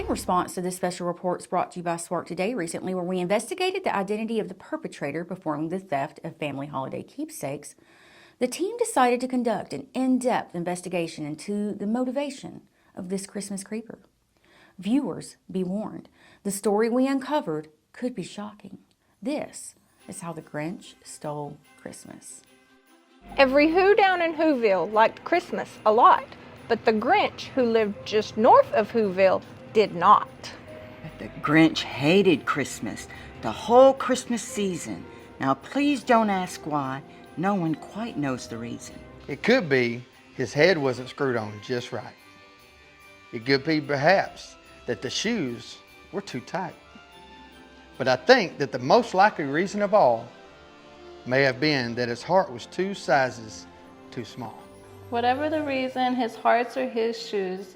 In response to this special reports brought to you by SWARK Today recently, where we investigated the identity of the perpetrator performing the theft of family holiday keepsakes, the team decided to conduct an in-depth investigation into the motivation of this Christmas creeper. Viewers, be warned, the story we uncovered could be shocking. This is how the Grinch stole Christmas. Every Who down in Whoville liked Christmas a lot, but the Grinch, who lived just north of Whoville, did not. But the Grinch hated Christmas, the whole Christmas season. Now please don't ask why. No one quite knows the reason. It could be his head wasn't screwed on just right. It could be perhaps that the shoes were too tight. But I think that the most likely reason of all may have been that his heart was 2 sizes too small. Whatever the reason, his hearts or his shoes,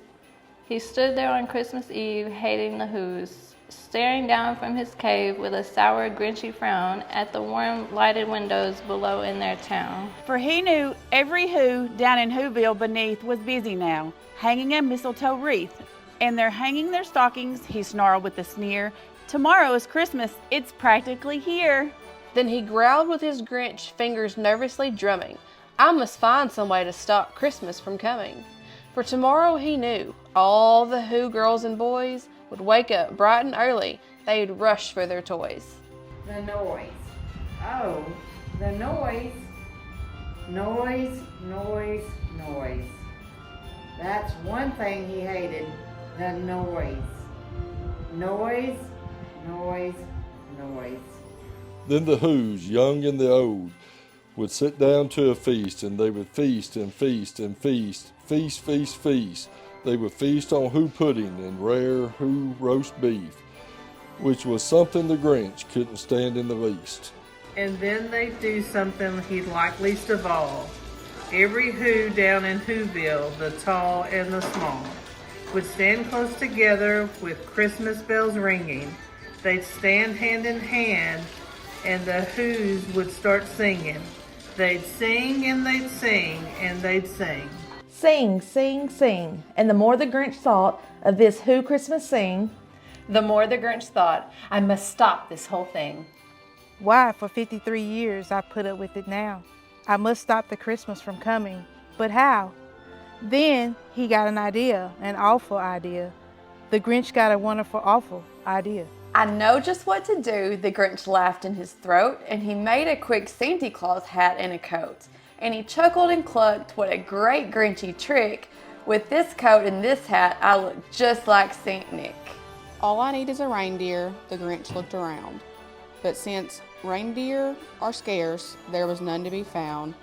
he stood there on Christmas Eve hating the Whos, staring down from his cave with a sour, grinchy frown at the warm, lighted windows below in their town. For he knew every Who down in Whoville beneath was busy now, hanging a mistletoe wreath. And they're hanging their stockings, he snarled with a sneer. Tomorrow is Christmas, it's practically here. Then he growled with his Grinch fingers nervously drumming. I must find some way to stop Christmas from coming. For tomorrow he knew all the Who girls and boys would wake up bright and early. They'd rush for their toys. The noise. Oh, the noise. Noise, noise, noise. That's one thing he hated, the noise. Noise, noise, noise. Then the Whos, young and the old, would sit down to a feast, and they would feast and feast and feast, feast, feast, feast. They would feast on Who pudding and rare Who roast beef, which was something the Grinch couldn't stand in the least. And then they'd do something he'd like least of all. Every Who down in Whoville, the tall and the small, would stand close together with Christmas bells ringing. They'd stand hand in hand, and the Whos would start singing. They'd sing and they'd sing and they'd sing. Sing, sing, sing. And the more the Grinch thought of this Who Christmas sing, the more the Grinch thought, I must stop this whole thing. Why, for 53 years I put up with it now. I must stop the Christmas from coming. But how? Then he got an idea, an awful idea. The Grinch got a wonderful, awful idea. I know just what to do, the Grinch laughed in his throat, and he made a quick Santa Claus hat and a coat. And he chuckled and clucked, what a great Grinchy trick. With this coat and this hat, I look just like Saint Nick. All I need is a reindeer, the Grinch looked around. But since reindeer are scarce, there was none to be found.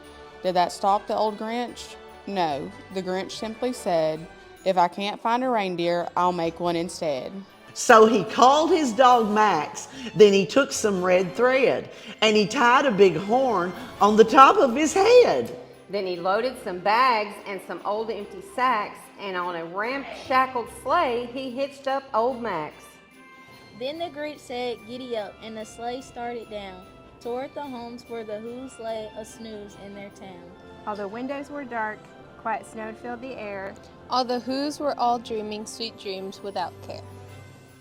Did that stop the old Grinch? No, the Grinch simply said, if I can't find a reindeer, I'll make one instead. So he called his dog Max, then he took some red thread, and he tied a big horn on the top of his head. Then he loaded some bags and some old empty sacks, and on a ramshackled sleigh, he hitched up old Max. Then the Grinch said, giddy up, and the sleigh started down, toward the homes where the Whos lay a snooze in their town. All the windows were dark, quiet snow filled the air. All the Whos were all dreaming sweet dreams without care.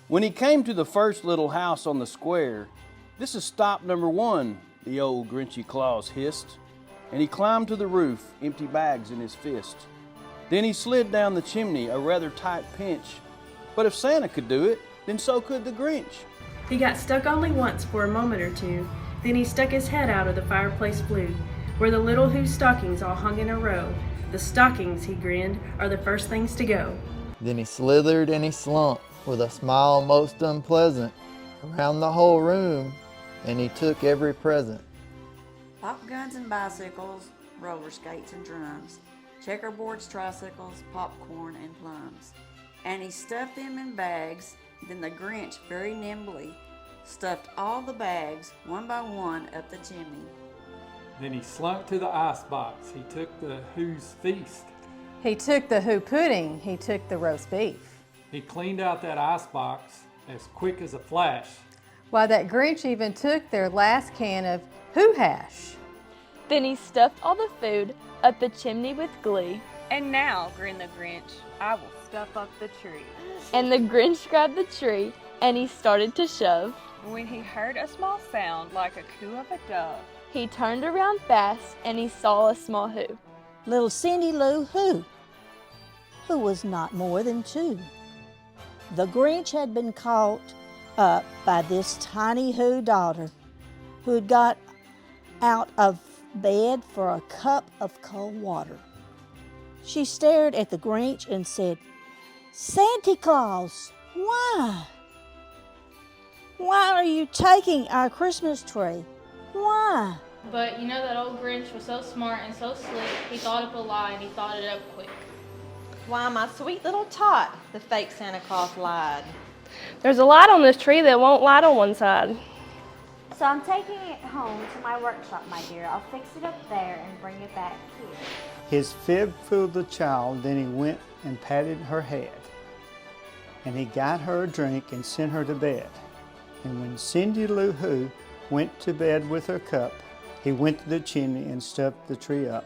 When he came to the first little house on the square, this is stop number 1, the old Grinchy Claus hissed, and he climbed to the roof, empty bags in his fist. Then he slid down the chimney, a rather tight pinch, but if Santa could do it, then so could the Grinch. He got stuck only once for a moment or two, then he stuck his head out of the fireplace flue, where the little Who stockings all hung in a row. The stockings, he grinned, are the first things to go. Then he slithered and he slumped, with a smile most unpleasant, around the whole room, and he took every present. Pop guns and bicycles, roller skates and drums, checkerboards, tricycles, popcorn and plums. And he stuffed them in bags, then the Grinch very nimbly stuffed all the bags, one by one, up the chimney. Then he slunk to the icebox. He took the Who's feast. He took the Who pudding. He took the roast beef. He cleaned out that icebox as quick as a flash. Why, that Grinch even took their last can of Who hash. Then he stuffed all the food up the chimney with glee, And now, grinned the Grinch, I will stuff up the tree. And the Grinch grabbed the tree and he started to shove. When he heard a small sound like a coo of a dove, he turned around fast and he saw a small who. Little Cindy Lou Who was not more than 2. The Grinch had been caught up by this tiny Who daughter who had got out of bed for a cup of cold water. She stared at the Grinch and said, "Santa Claus, why? Why are you taking our Christmas tree? Why?" But you know that old Grinch was so smart and so slick, he thought up a lie and he thought it up quick. Why, my sweet little tot, the fake Santa Claus lied. There's a light on this tree that won't light on one side. So I'm taking it home to my workshop, my dear. I'll fix it up there and bring it back here. His fib fooled the child, then he went and patted her head. And he got her a drink and sent her to bed. And when Cindy Lou Who went to bed with her cup, he went to the chimney and stuffed the tree up.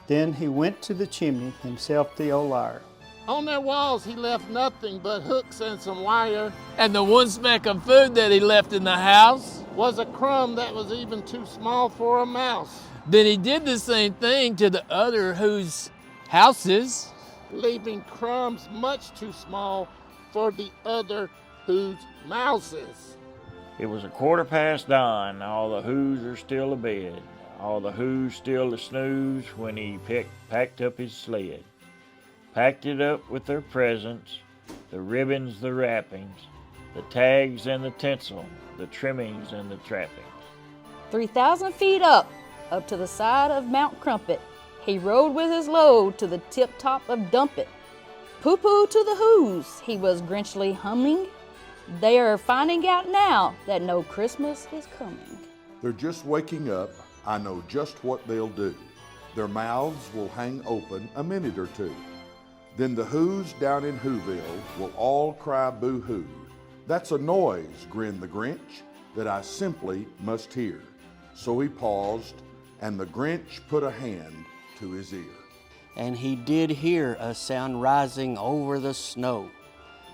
Then he went to the chimney himself, the old liar. On their walls he left nothing but hooks and some wire. And the one speck of food that he left in the house was a crumb that was even too small for a mouse. Then he did the same thing to the other Who's houses, leaving crumbs much too small for the other Who's mouses. It was 9:15. All the Who's are still abed. All the Who's still to snooze when he packed up his sled. Packed it up with their presents, the ribbons, the wrappings, the tags and the tinsel, the trimmings and the trappings. 3,000 feet up to the side of Mount Crumpet, he rode with his load to the tip-top of Dumpet. Poo-poo to the Who's, he was Grinchly humming. They are finding out now that no Christmas is coming. They're just waking up. I know just what they'll do. Their mouths will hang open a minute or two. Then the Who's down in Whoville will all cry boo-hoo. That's a noise, grinned the Grinch, that I simply must hear. So he paused, and the Grinch put a hand to his ear. And he did hear a sound rising over the snow.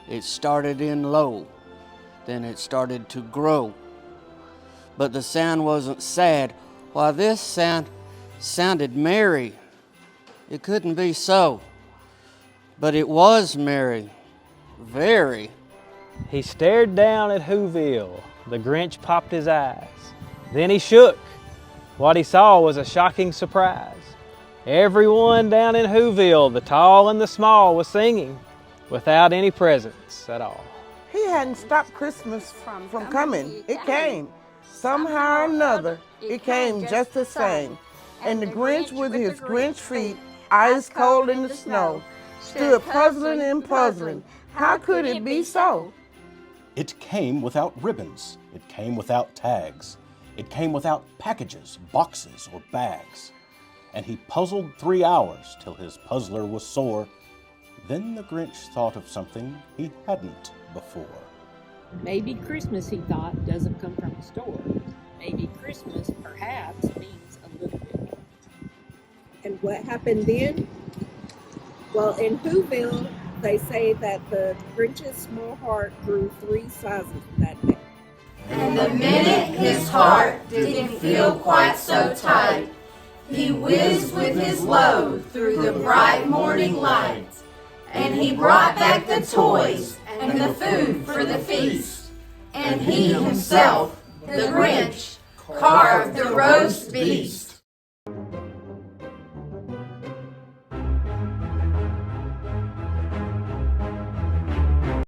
It started in low, then it started to grow. But the sound wasn't sad. Why, this sound sounded merry. It couldn't be so, but it was merry, very. He stared down at Whoville. The Grinch popped his eyes. Then he shook. What he saw was a shocking surprise. Everyone down in Whoville, the tall and the small, was singing without any presents at all. He hadn't stopped Christmas from coming. It came. Somehow or another, it came just the same. And the Grinch with his Grinch feet, ice cold in the snow, stood puzzling and puzzling. How could it be so? It came without ribbons. It came without tags. It came without packages, boxes, or bags. And he puzzled 3 hours till his puzzler was sore. Then the Grinch thought of something he hadn't before. Maybe Christmas, he thought, doesn't come from a store. Maybe Christmas, perhaps, means a little bit more. And what happened then? Well, in Whoville, they say that the Grinch's small heart grew 3 sizes that day. And the minute his heart didn't feel quite so tight, he whizzed with his load through the bright morning light. And he brought back the toys and the food for the feast. And he himself, the Grinch, carved the roast beast.